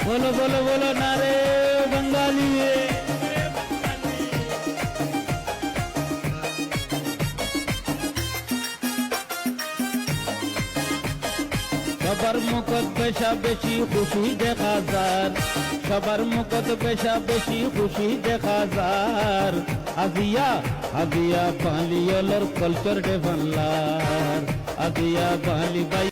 बोलो बोलो बोलो नारे बंगाली সবার মুখত বেশা বেশি খুশি দেখা যার সবার মুখত বেশা বেশি খুশি দেখা যার আজিয়া আজিয়া বাঙালিয়লর কালচার ডে বাংলার আজিয়া বাঙালি বাই